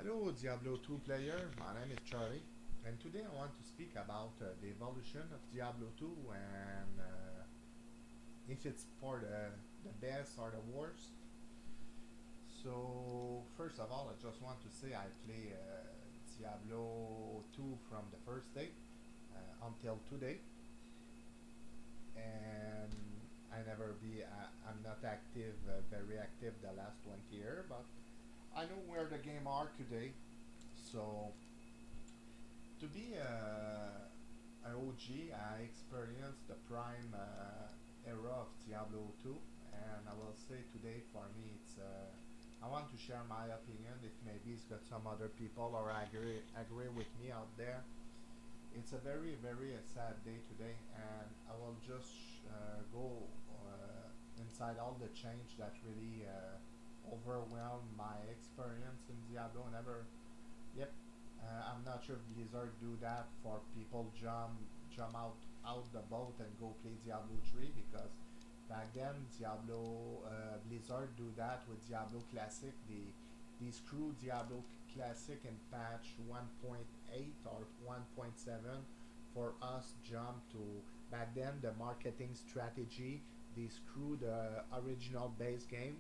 Hello Diablo 2 player, my name is Charlie and today I want to speak about the evolution of Diablo 2 and if it's for the best or the worst. So first of all I just want to say I play Diablo 2 from the first day until today and I'm not active, very active the last 20 years, but I know where the game are today. So to be an OG, I experienced the prime era of Diablo 2, and I will say today for me I want to share my opinion. If maybe it's got some other people or agree with me out there. It's a very sad day today, and I will just go inside all the change that really overwhelmed my experience in Diablo. Never. Yep. I'm not sure if Blizzard do that for people jump out the boat and go play Diablo 3 because back then Diablo Blizzard do that with Diablo Classic. They screw Diablo Classic in patch 1.8 or 1.7 for us jump to back then the marketing strategy. They screw the original base game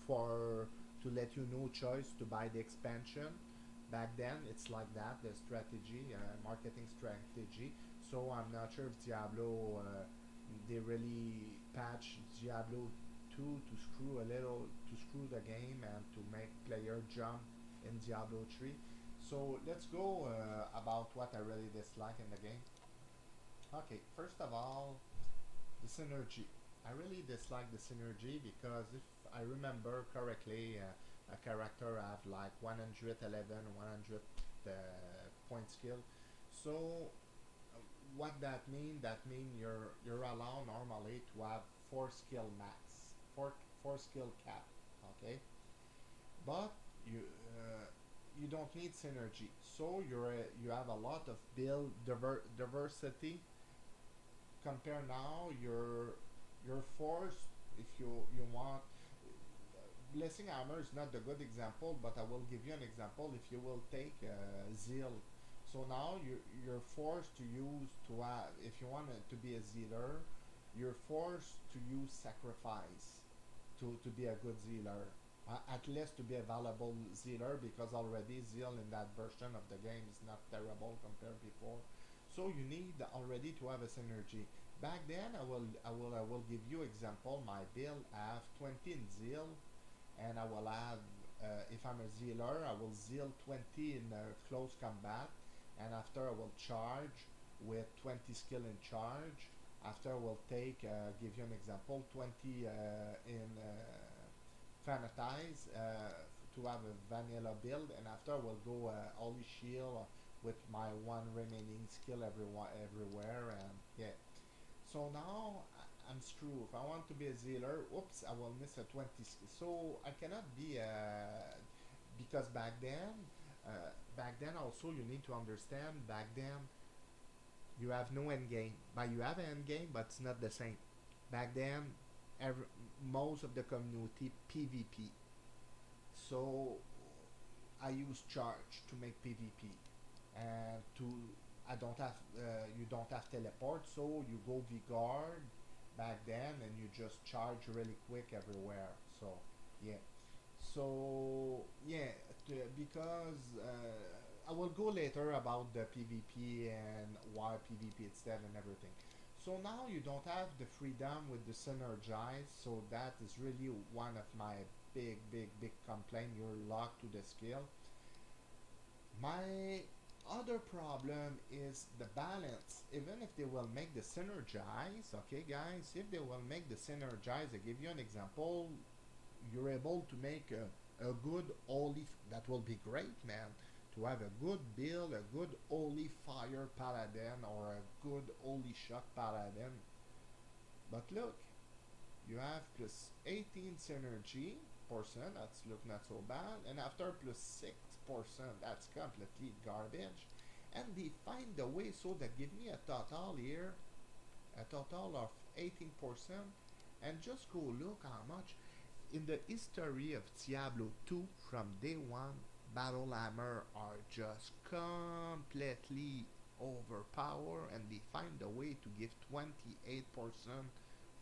for to let you no choice to buy the expansion. Back then it's like that, the strategy, marketing strategy. So I'm not sure if Diablo they really patch Diablo 2 to screw a little to screw the game and to make player jump in Diablo 3. So let's go about what I really dislike in the game. Okay, first of all, the synergy. I really dislike the synergy because if I remember correctly, a character have like 111, 100 point skill. So what that mean? That mean you're allowed normally to have four skill max, four skill cap. Okay, but you you don't need synergy. So you have a lot of build diversity. Compare now, you're forced if you want. Blessing Hammer is not the good example, but I will give you an example. If you will take Zeal, so now you're forced to use to if you want to be a Zealer, you're forced to use Sacrifice to be a good Zealer. At least to be a valuable Zealer because already Zeal in that version of the game is not terrible compared before. So you need already to have a synergy. Back then, I will give you example. My build have 20 in Zeal, and I will have if I'm a Zealer, I will Zeal 20 in close combat, and after I will charge with 20 skill in charge. After I will take, give you an example, 20 in Fanatize to have a vanilla build, and after I will go Holy Shield with my one remaining skill everywhere, and yeah. So now I'm screwed. If I want to be a Zealer, oops, I will miss a 20 skill. So I cannot be a because back then also you need to understand. Back then you have no end game, but you have an end game, but it's not the same. Back then, every, most of the community PvP. So I use charge to make PvP, and to I don't have you don't have teleport, so you go Vigard back then, and you just charge really quick everywhere. So yeah, so yeah, because I will go later about the PvP and why PvP instead and everything. So now you don't have the freedom with the synergize, so that is really one of my big complaint. You're locked to the skill. My other problem is the balance. Even if they will make the synergize, okay, guys, if they will make the synergize, I give you an example. You're able to make a good holy. That will be great, man. To have a good build, a good holy fire paladin, or a good holy shock paladin. But look, you have plus 18 synergy percent, that's look not so bad, and after plus 6%, that's completely garbage. And they find a way so that give me a total here, a total of 18%, and just go look how much in the history of Diablo 2 from day one. Battle Hammer are just completely overpowered, and they find a way to give 28%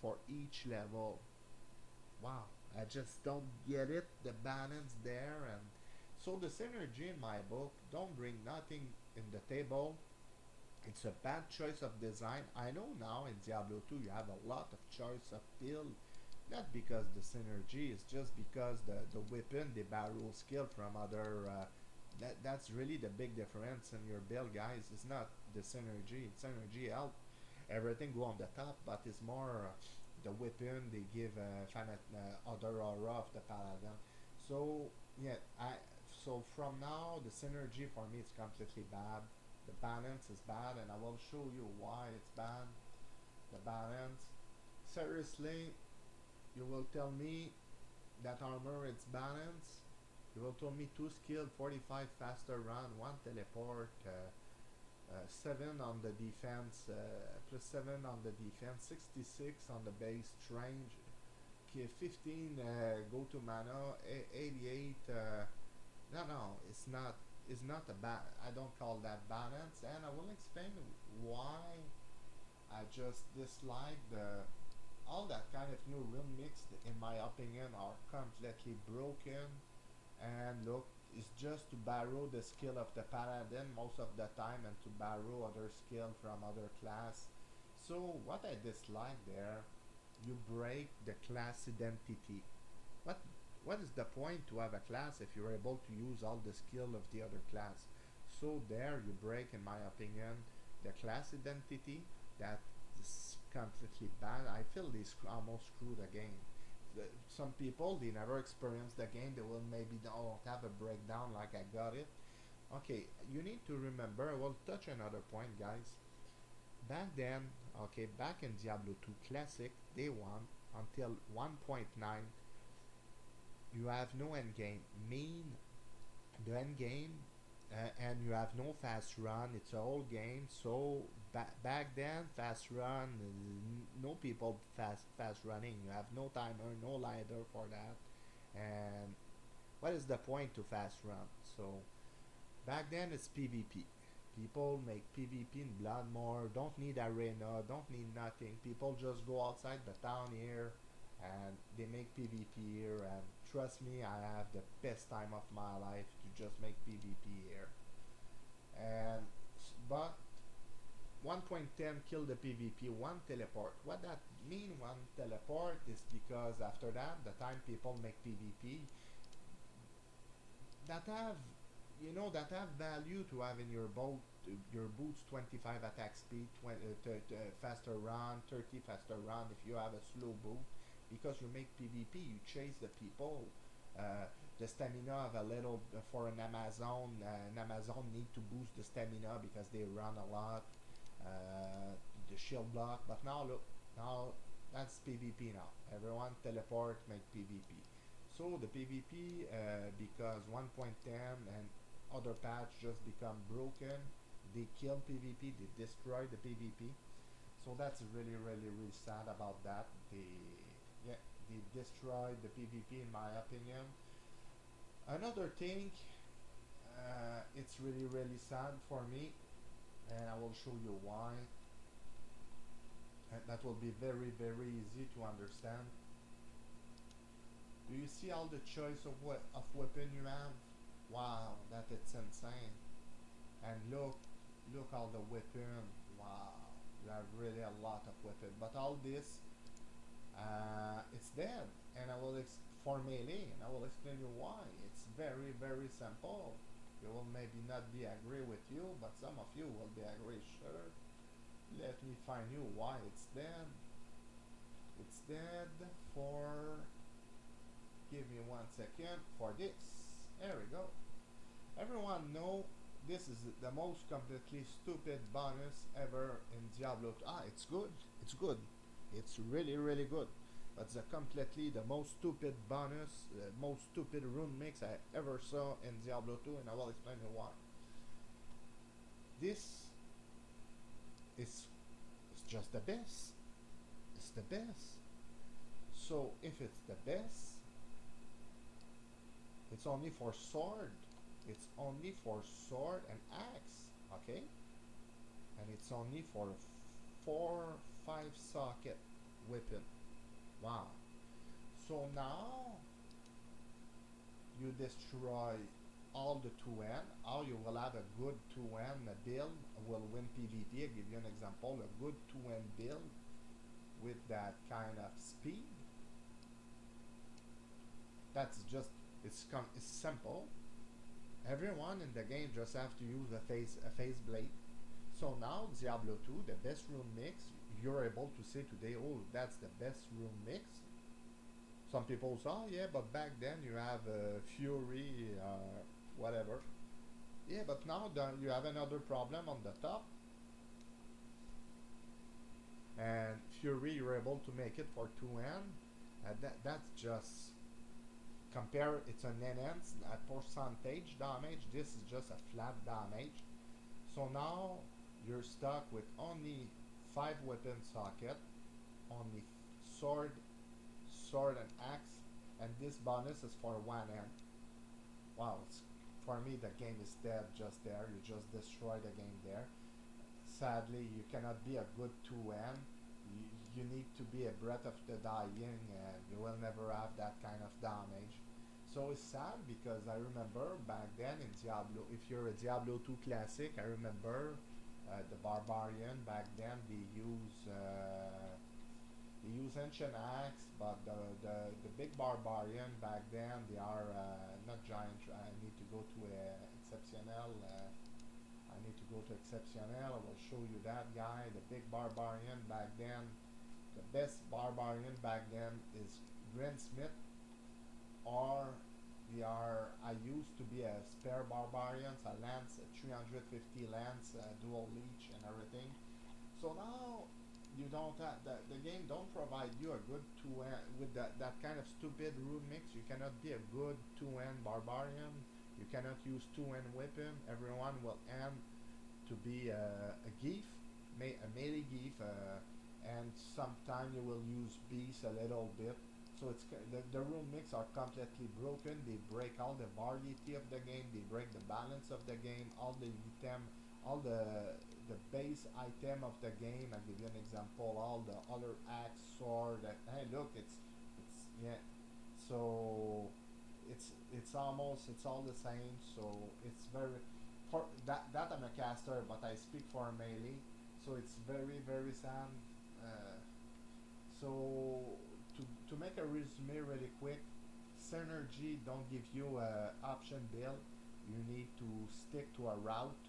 for each level. Wow, I just don't get it, the balance there. And so the synergy in my book don't bring nothing in the table. It's a bad choice of design. I know now in Diablo 2 you have a lot of choice of build, not because the synergy, it's just because the weapon, the barrel skill from other. That's really the big difference in your build, guys. It's not the synergy. Synergy help everything go on the top, but it's more the weapon they give other aura of the paladin. So yeah, I so from now the synergy for me is completely bad. The balance is bad, and I will show you why it's bad. The balance. Seriously, you will tell me that armor is balanced. You will tell me 2 skill, 45 faster run, 1 teleport, 7 on the defense, plus 7 on the defense, 66 on the base range, 15 go to mana, 88. No, it's not a I don't call that balance, and I will explain why I just dislike the all that kind of new rune mix. In my opinion, are completely broken. And look, it's just to borrow the skill of the paladin most of the time, and to borrow other skill from other class. So what I dislike there, you break the class identity. What what is the point to have a class if you're able to use all the skill of the other class? So there you break, in my opinion, the class identity. That is completely bad. I feel they almost screw the game. Some people, they never experience the game. They will maybe don't have a breakdown like I got it. Okay, you need to remember. I will touch another point, guys. Back then, okay, back in Diablo 2 Classic, day one until 1.9, you have no end game. Mean the end game, and you have no fast run. It's a whole game. So back then, fast run, no people fast running. You have no timer, no ladder for that. And what is the point to fast run? So back then it's PvP. People make PvP in Bloodmore. Don't need arena. Don't need nothing. People just go outside the town here, and they make PvP here. And trust me, I have the best time of my life to just make PvP here. And but 1.10 kill the PvP, one teleport. What that mean, one teleport, is because after that, the time people make PvP, that have that have value to have in your boat, your boots, 25 attack speed, 20 faster run, 30 faster run if you have a slow boot, because you make PvP, you chase the people. The stamina of a little for an Amazon need to boost the stamina because they run a lot. The shield block, but now look, now that's PvP now. Everyone teleport, make PvP. So the PvP, because 1.10 and other patch just become broken. They kill PvP, they destroy the PvP. So that's really sad about that. Yeah, they destroy the PvP, in my opinion. Another thing, it's really sad for me, and I will show you why. And that will be very easy to understand. Do you see all the choice of what of weapon you have? Wow, that it's insane. And look all the weapon. Wow, you have really a lot of weapon. But all this, it's dead. And I will for melee, and I will explain you why. It's very simple. You will maybe not be agree with you, but some of you will be agree. Sure. Let me find you why it's dead. It's dead for. Give me 1 second for this. There we go. Everyone know this is the most completely stupid bonus ever in Diablo 2. It's good. It's good. It's really good. But it's completely the most stupid bonus, the most stupid rune mix I ever saw in Diablo 2, and I will explain you why. This is it's just the best. It's the best. So if it's the best, it's only for sword. It's only for sword and axe, okay? And it's only for 4 5 socket weapon. Wow. So now you destroy all the 2N. How you will have a good 2N build will win PvP. I'll give you an example. A good 2N build with that kind of speed. That's just it's simple. Everyone in the game just have to use a phase blade. So now Diablo 2, the best rune mix, you're able to say today, oh, that's the best rune mix. Some people say, oh yeah, but back then you have Fury, whatever. Yeah, but now you have another problem on the top, and Fury you're able to make it for 2N. That's just compare. It's an enhanced at percentage damage. This is just a flat damage. So now you're stuck with only 5 weapon socket, only sword, sword and axe, and this bonus is for 1N. Wow, for me the game is dead just there. You just destroy the game there. Sadly, you cannot be a good 2N. You need to be a Breath of the Dying, and you will never have that kind of damage. So it's sad because I remember back then in Diablo, if you're a Diablo 2 classic, I remember the Barbarian back then they use Ancient Axe, but the big Barbarian back then they are not giant. I need to go to Exceptionnel. I need to go to Exceptionnel. I will show you that guy, the big Barbarian back then. The best Barbarian back then is Greensmith, or they are. I used to be a spare Barbarians, a lance, a 350 lance, dual leech, and everything. So now you don't have the game don't provide you a good 2N with that kind of stupid rune mix. You cannot be a good 2N Barbarian. You cannot use 2N weapon. Everyone will end to be a Geef, a melee Geef, and sometimes you will use Beast a little bit. So the rune mix are completely broken. They break all the variety of the game. They break the balance of the game. All the item, all the base item of the game. I'll give you an example. All the other axe, sword. Hey, look, it's yeah. So it's almost it's all the same. So it's very for that I'm a caster, but I speak for melee. So it's very sad. Uh, so to make a resume really quick, Synergy don't give you a option build. You need to stick to a route.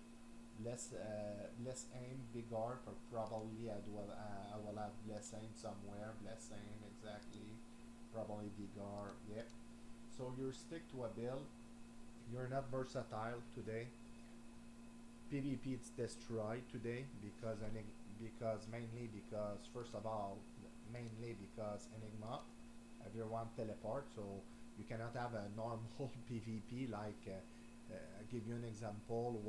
Less aim, big art, or probably I will have less aim somewhere. Less aim exactly. Probably big art. Yep. So you stick to a build. You're not versatile today. PvP it's destroyed today because mainly because first of all mainly because Enigma everyone teleport, so you cannot have a normal PvP like I'll give you an example.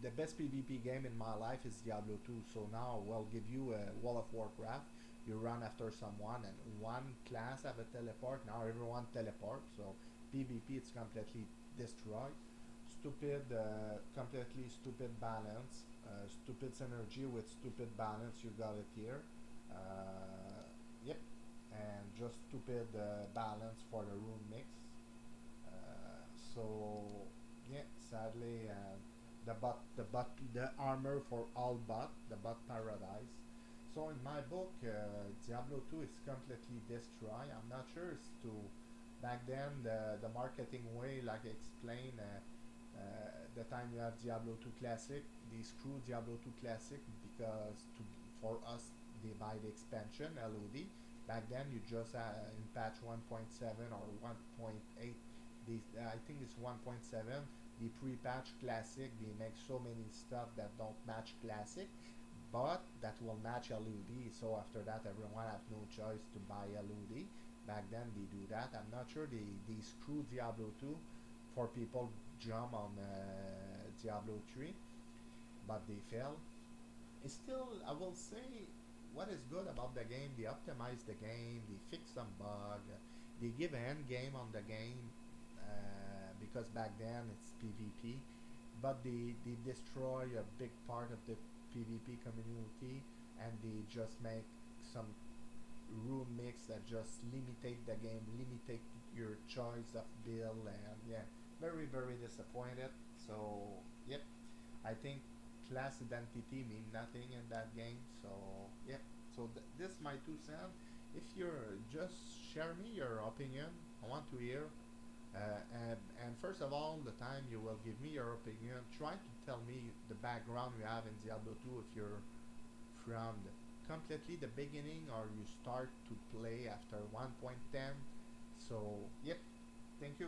The best PvP game in my life is Diablo 2. So now we'll give you a World of Warcraft. You run after someone and one class have a teleport. Now everyone teleport. So PvP it's completely destroyed. Completely stupid balance. Stupid synergy with stupid balance. You got it here. Yep, and just stupid balance for the rune mix. So yeah, sadly, the armor for all bot, the bot paradise. So in my book, Diablo 2 is completely destroyed. I'm not sure as to back then the marketing way, like I explained. The time you have Diablo 2 Classic, they screw Diablo 2 Classic because for us they buy the expansion LOD. Back then you just in patch 1.7 or 1.8, I think it's 1.7. The pre-patch Classic, they make so many stuff that don't match Classic, but that will match LOD. So after that, everyone have no choice to buy LOD. Back then they do that. I'm not sure they screw Diablo 2 for people jump on Diablo 3, but they fail. It's still, I will say, what is good about the game. They optimize the game, they fix some bug, they give an end game on the game, because because back then it's PvP, but they destroy a big part of the PvP community, and they just make some rule mix that just limitate the game, limitate your choice of build, and yeah, very disappointed. So yep, I think class identity mean nothing in that game. So yep, so this my 2 cents. If you're just share me your opinion, I want to hear. And first of all, the time you will give me your opinion, try to tell me the background you have in Diablo 2 if you're from completely the beginning or you start to play after 1.10. So, yep, thank you.